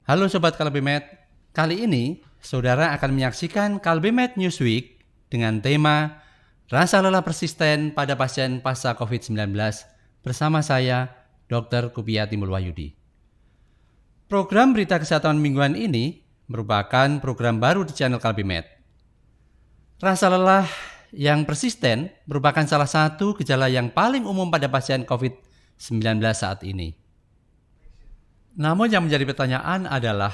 Halo Sobat Kalbimed, kali ini saudara akan menyaksikan Kalbimed Newsweek dengan tema Rasa lelah persisten pada pasien pasca COVID-19 bersama saya, Dr. Kupia Timbul Wahyudi. Program berita kesehatan mingguan ini merupakan program baru di channel Kalbimed. Rasa lelah yang persisten merupakan salah satu gejala yang paling umum pada pasien COVID-19 saat ini. Namun yang menjadi pertanyaan adalah,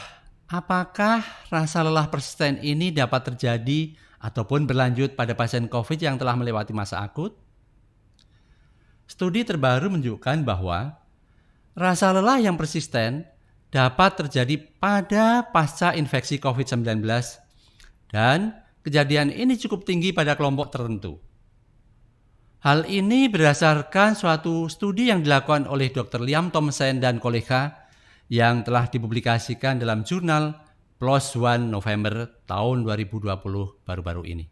apakah rasa lelah persisten ini dapat terjadi ataupun berlanjut pada pasien COVID yang telah melewati masa akut? Studi terbaru menunjukkan bahwa rasa lelah yang persisten dapat terjadi pada pasca infeksi COVID-19 dan kejadian ini cukup tinggi pada kelompok tertentu. Hal ini berdasarkan suatu studi yang dilakukan oleh Dr. Liam Thompson dan kolega yang telah dipublikasikan dalam jurnal PLOS ONE November tahun 2020 baru-baru ini.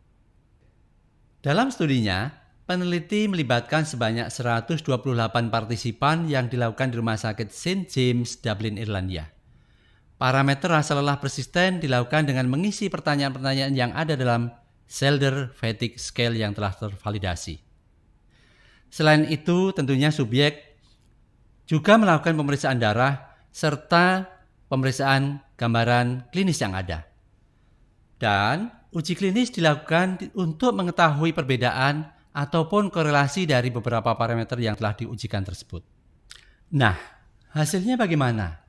Dalam studinya, peneliti melibatkan sebanyak 128 partisipan yang dilakukan di Rumah Sakit St. James, Dublin, Irlandia. Parameter rasa lelah persisten dilakukan dengan mengisi pertanyaan-pertanyaan yang ada dalam Zelder Fatigue Scale yang telah tervalidasi. Selain itu, tentunya subjek juga melakukan pemeriksaan darah serta pemeriksaan gambaran klinis yang ada. Dan uji klinis dilakukan untuk mengetahui perbedaan ataupun korelasi dari beberapa parameter yang telah diujikan tersebut. Nah, hasilnya bagaimana?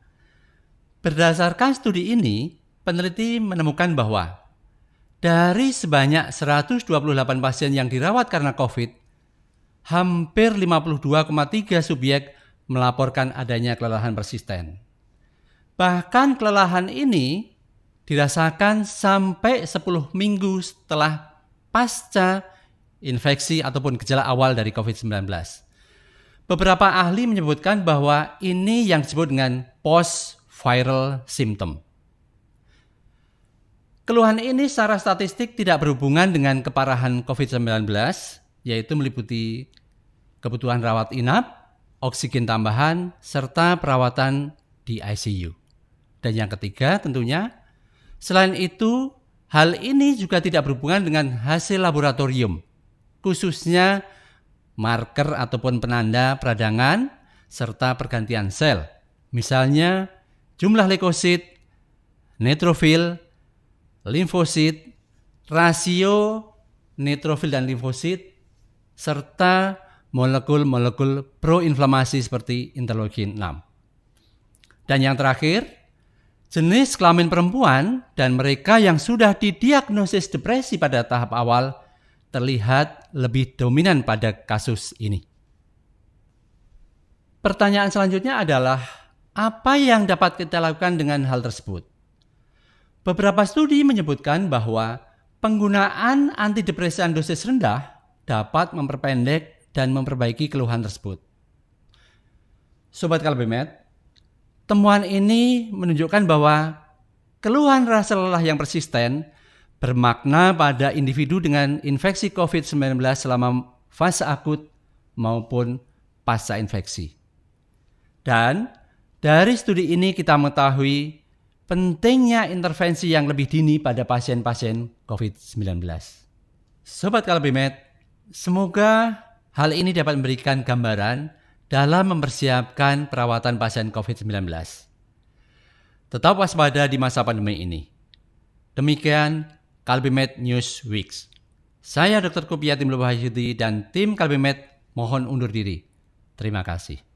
Berdasarkan studi ini, peneliti menemukan bahwa dari sebanyak 128 pasien yang dirawat karena COVID, hampir 52,3 subjek melaporkan adanya kelelahan persisten. Bahkan kelelahan ini dirasakan sampai 10 minggu setelah pasca infeksi ataupun gejala awal dari COVID-19. Beberapa ahli menyebutkan bahwa ini yang disebut dengan post-viral symptom. Keluhan ini secara statistik tidak berhubungan dengan keparahan COVID-19, yaitu meliputi kebutuhan rawat inap, oksigen tambahan, serta perawatan di ICU. Dan yang ketiga tentunya, selain itu, hal ini juga tidak berhubungan dengan hasil laboratorium, khususnya marker ataupun penanda peradangan, serta pergantian sel. Misalnya, jumlah leukosit, neutrofil, limfosit, rasio neutrofil dan limfosit, serta molekul-molekul proinflamasi seperti interleukin 6. Dan yang terakhir, jenis kelamin perempuan dan mereka yang sudah didiagnosis depresi pada tahap awal terlihat lebih dominan pada kasus ini. Pertanyaan selanjutnya adalah, apa yang dapat kita lakukan dengan hal tersebut? Beberapa studi menyebutkan bahwa penggunaan antidepresan dosis rendah dapat memperpendek dan memperbaiki keluhan tersebut. Sobat Kalbimed, temuan ini menunjukkan bahwa keluhan rasa lelah yang persisten bermakna pada individu dengan infeksi COVID-19 selama fase akut maupun pasca infeksi. Dan dari studi ini kita mengetahui pentingnya intervensi yang lebih dini pada pasien-pasien COVID-19. Sobat Kalbimed, semoga hal ini dapat memberikan gambaran dalam mempersiapkan perawatan pasien COVID-19. Tetap waspada di masa pandemi ini. Demikian Kalbimed News Weeks. Saya Dr. Kupia Timbul Wahyudi dan tim Kalbimed mohon undur diri. Terima kasih.